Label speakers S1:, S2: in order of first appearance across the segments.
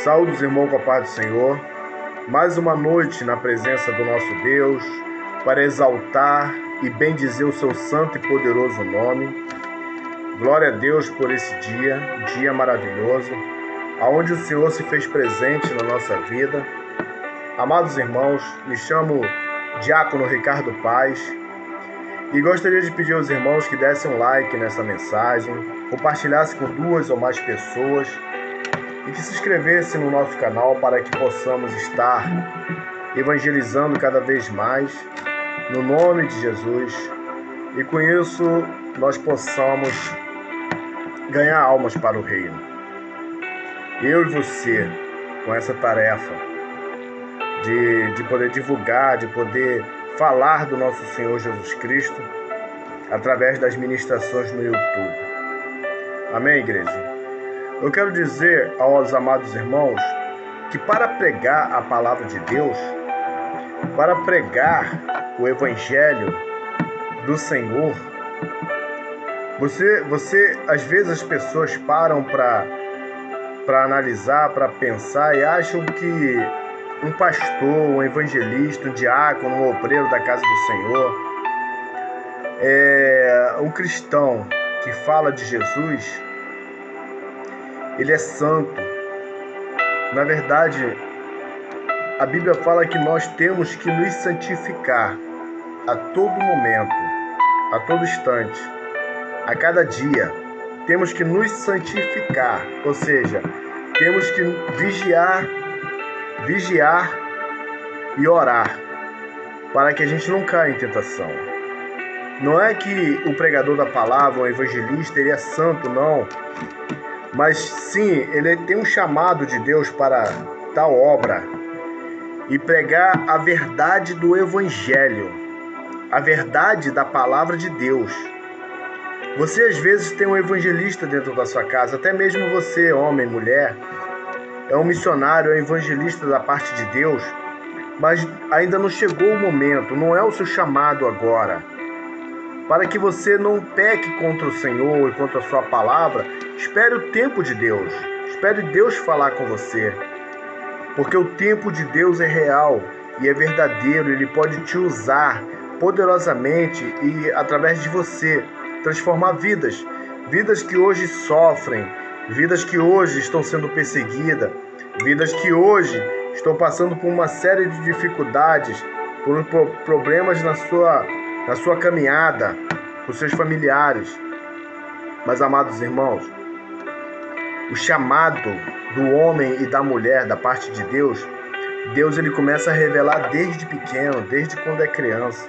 S1: Saúde os irmãos com a paz do Senhor. Mais uma noite na presença do nosso Deus para exaltar e bendizer o seu santo e poderoso nome. Glória a Deus por esse dia maravilhoso, aonde o Senhor se fez presente na nossa vida. Amados irmãos, me chamo Diácono Ricardo Paz e gostaria de pedir aos irmãos que dessem um like nessa mensagem, compartilhassem com 2 ou mais pessoas e que se inscrevessem no nosso canal para que possamos estar evangelizando cada vez mais no nome de Jesus e com isso nós possamos ganhar almas para o reino. Eu e você, com essa tarefa de poder divulgar, de poder falar do nosso Senhor Jesus Cristo através das ministrações no YouTube. Amém, igreja? Eu quero dizer aos amados irmãos que para pregar a palavra de Deus, para pregar o Evangelho do Senhor, às vezes as pessoas param para analisar, para pensar e acham que um pastor, um evangelista, um diácono, um obreiro da casa do Senhor, um cristão que fala de Jesus, ele é santo. Na verdade, a Bíblia fala que nós temos que nos santificar a todo momento, a todo instante, a cada dia. Temos que nos santificar, ou seja, temos que vigiar e orar para que a gente não caia em tentação. Não é que o pregador da palavra, o evangelista, ele é santo, não. Mas sim, ele tem um chamado de Deus para tal obra e pregar a verdade do Evangelho, a verdade da palavra de Deus. Você às vezes tem um evangelista dentro da sua casa, até mesmo você, homem, mulher, é um missionário, é um evangelista da parte de Deus, mas ainda não chegou o momento, não é o seu chamado agora. Para que você não peque contra o Senhor e contra a sua palavra, espere o tempo de Deus. Espere Deus falar com você. Porque o tempo de Deus é real e é verdadeiro. Ele pode te usar poderosamente e, através de você, transformar vidas. Vidas que hoje sofrem, vidas que hoje estão sendo perseguidas, vidas que hoje estão passando por uma série de dificuldades, por problemas na sua caminhada, com seus familiares. Mas, amados irmãos, o chamado do homem e da mulher da parte de Deus, ele começa a revelar desde pequeno, desde quando é criança,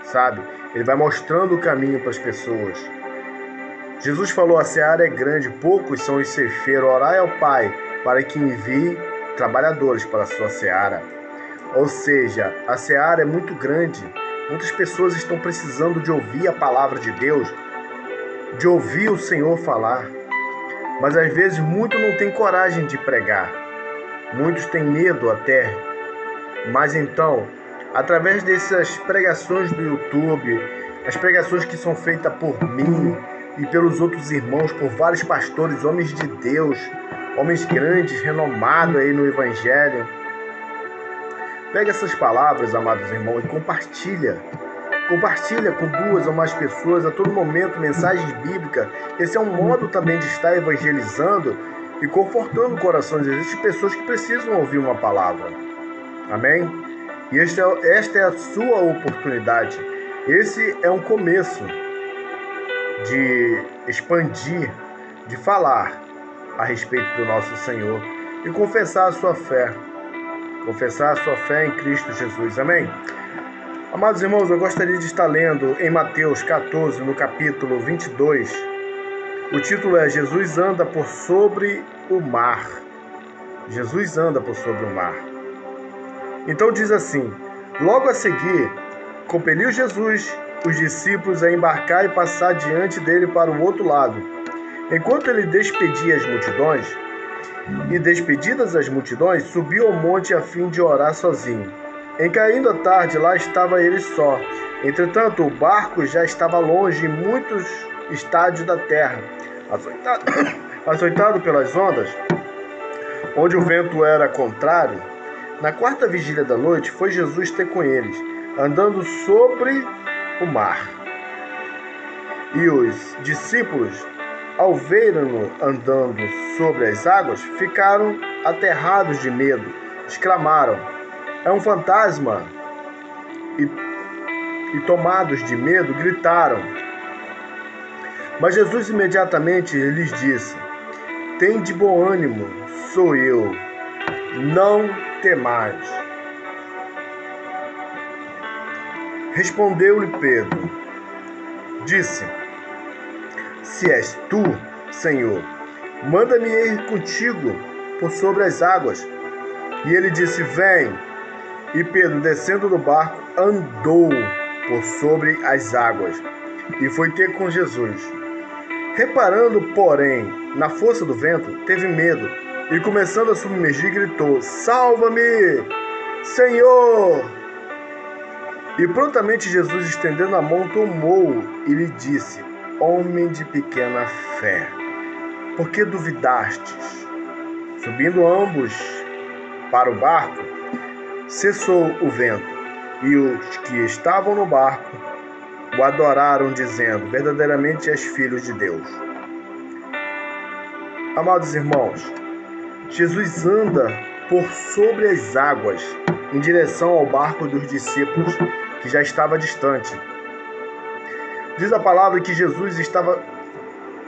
S1: sabe? Ele vai mostrando o caminho para as pessoas. Jesus falou: a seara é grande, poucos são os ceifeiros, orai ao Pai para que envie trabalhadores para a sua seara. Ou seja, a seara é muito grande. Muitas pessoas estão precisando de ouvir a palavra de Deus, de ouvir o Senhor falar. Mas às vezes muitos não têm coragem de pregar. Muitos têm medo até. Mas então, através dessas pregações do YouTube, as pregações que são feitas por mim e pelos outros irmãos, por vários pastores, homens de Deus, homens grandes, renomados aí no Evangelho, pega essas palavras, amados irmãos, e compartilha. Compartilha com 2 ou mais pessoas a todo momento mensagens bíblicas. Esse é um modo também de estar evangelizando e confortando corações. Existem pessoas que precisam ouvir uma palavra. Amém? E esta é a sua oportunidade. Esse é um começo de expandir, de falar a respeito do nosso Senhor e confessar a sua fé. Confessar a sua fé em Cristo Jesus. Amém? Amados irmãos, eu gostaria de estar lendo em Mateus 14, no capítulo 22. O título é Jesus anda por sobre o mar. Jesus anda por sobre o mar. Então diz assim: logo a seguir, compeliu Jesus os discípulos a embarcar e passar diante dele para o outro lado. Enquanto ele despedia as multidões, e despedidas as multidões, subiu ao monte a fim de orar sozinho. Em caindo a tarde, lá estava ele só. Entretanto, o barco já estava longe em muitos estádios da terra, açoitado pelas ondas. onde o vento era contrário, na quarta vigília da noite foi Jesus ter com eles, andando sobre o mar. E os discípulos, ao verem-no andando sobre as águas, ficaram aterrados de medo, exclamaram: é um fantasma! E tomados de medo, gritaram. Mas Jesus imediatamente lhes disse: tende bom ânimo, sou eu, não temais. Respondeu-lhe Pedro, disse: se és tu, Senhor, manda-me ir contigo por sobre as águas. E ele disse: vem. E Pedro, descendo do barco, andou por sobre as águas e foi ter com Jesus. Reparando, porém, na força do vento, teve medo e, começando a submergir, gritou: salva-me, Senhor! E prontamente Jesus, estendendo a mão, tomou-o e lhe disse: homem de pequena fé, por que duvidastes? Subindo ambos para o barco, cessou o vento, e os que estavam no barco o adoraram, dizendo: verdadeiramente és filho de Deus. Amados irmãos, Jesus anda por sobre as águas em direção ao barco dos discípulos, que já estava distante. Diz a palavra que Jesus estava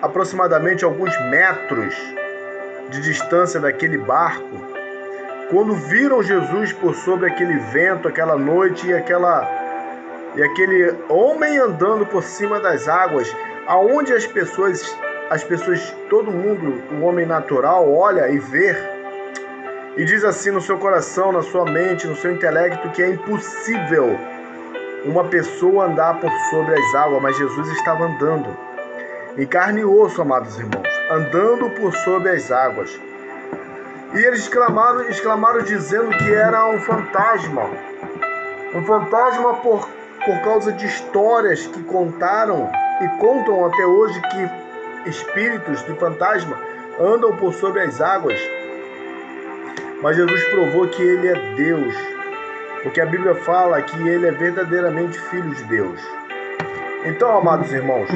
S1: aproximadamente alguns metros de distância daquele barco, quando viram Jesus por sobre aquele vento, aquela noite e aquele homem andando por cima das águas, aonde as pessoas, todo mundo, o homem natural, olha e vê e diz assim no seu coração, na sua mente, no seu intelecto, que é impossível uma pessoa andar por sobre as águas, mas Jesus estava andando em carne e osso, amados irmãos, andando por sobre as águas. E eles exclamaram dizendo que era um fantasma por causa de histórias que contaram e contam até hoje, que espíritos de fantasma andam por sobre as águas. Mas Jesus provou que ele é Deus, porque a Bíblia fala que ele é verdadeiramente filho de Deus. Então, amados irmãos,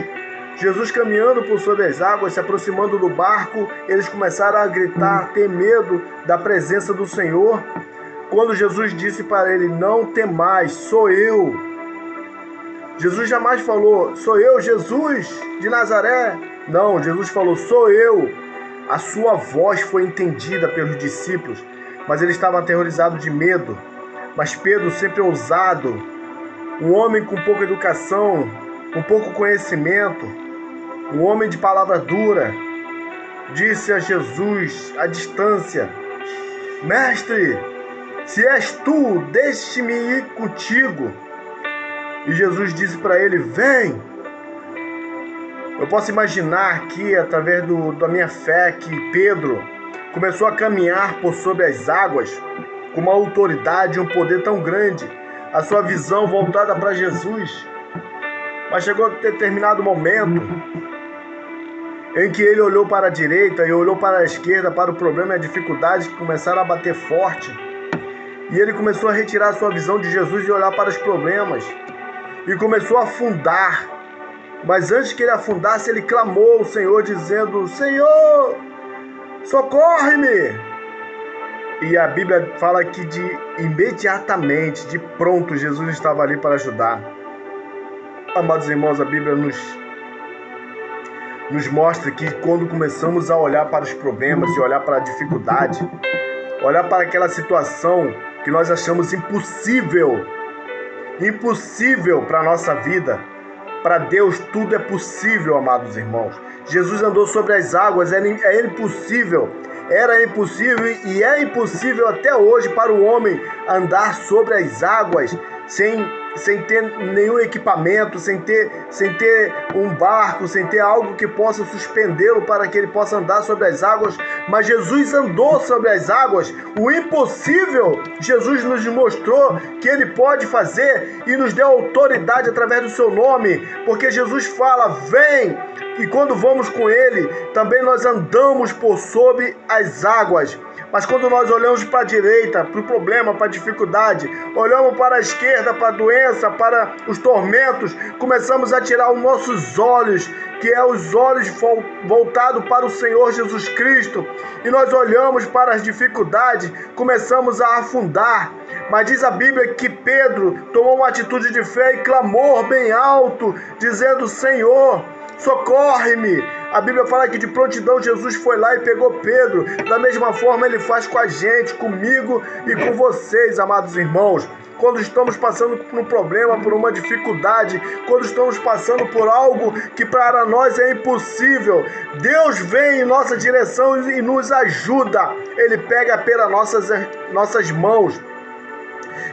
S1: Jesus caminhando por sobre as águas, se aproximando do barco, eles começaram a gritar, ter medo da presença do Senhor, quando Jesus disse para ele: não temais, sou eu. Jesus jamais falou: sou eu, Jesus de Nazaré. Não, Jesus falou: sou eu. A sua voz foi entendida pelos discípulos, mas eles estavam aterrorizados de medo. Mas Pedro, sempre ousado, um homem com pouca educação, com pouco conhecimento, um homem de palavra dura, disse a Jesus à distância: mestre, se és tu, deixe-me ir contigo. E Jesus disse para ele: vem. Eu posso imaginar aqui, através da minha fé, que Pedro começou a caminhar por sobre as águas com uma autoridade e um poder tão grande, a sua visão voltada para Jesus. Mas chegou a determinado momento em que ele olhou para a direita e olhou para a esquerda, para o problema e a dificuldade que começaram a bater forte. E ele começou a retirar a sua visão de Jesus e olhar para os problemas. E começou a afundar. Mas antes que ele afundasse, ele clamou ao Senhor, dizendo: Senhor, socorre-me! E a Bíblia fala que imediatamente, de pronto, Jesus estava ali para ajudar. Amados irmãos, a Bíblia nos mostra que quando começamos a olhar para os problemas e olhar para a dificuldade, olhar para aquela situação que nós achamos impossível para a nossa vida, para Deus tudo é possível, amados irmãos. Jesus andou sobre as águas, era impossível e é impossível até hoje para o homem andar sobre as águas sem ter nenhum equipamento, sem ter um barco, sem ter algo que possa suspendê-lo para que ele possa andar sobre as águas. Mas Jesus andou sobre as águas. O impossível, Jesus nos mostrou que ele pode fazer e nos deu autoridade através do seu nome, porque Jesus fala: vem. e quando vamos com Ele, também nós andamos por sobre as águas. Mas quando nós olhamos para a direita, para o problema, para a dificuldade, olhamos para a esquerda, para a doença, para os tormentos, começamos a tirar os nossos olhos, que é os olhos voltados para o Senhor Jesus Cristo, e nós olhamos para as dificuldades, começamos a afundar. Mas diz a Bíblia que Pedro tomou uma atitude de fé e clamou bem alto, dizendo: Senhor, socorre-me. A Bíblia fala que de prontidão Jesus foi lá e pegou Pedro. Da mesma forma Ele faz com a gente, comigo e com vocês, amados irmãos. Quando estamos passando por um problema, por uma dificuldade, quando estamos passando por algo que para nós é impossível, Deus vem em nossa direção e nos ajuda. Ele pega pelas nossas mãos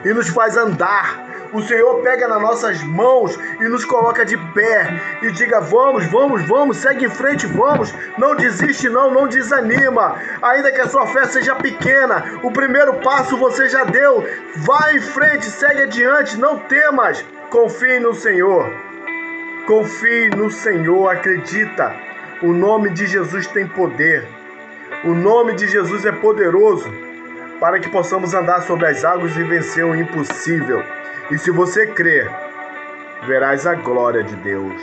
S1: e nos faz andar. O Senhor pega nas nossas mãos e nos coloca de pé e diga: vamos, vamos, vamos, segue em frente, vamos, não desiste não, não desanima, ainda que a sua fé seja pequena, o primeiro passo você já deu, vai em frente, segue adiante, não temas, confie no Senhor, acredita, o nome de Jesus tem poder, o nome de Jesus é poderoso, para que possamos andar sobre as águas e vencer o impossível. E se você crer, verás a glória de Deus.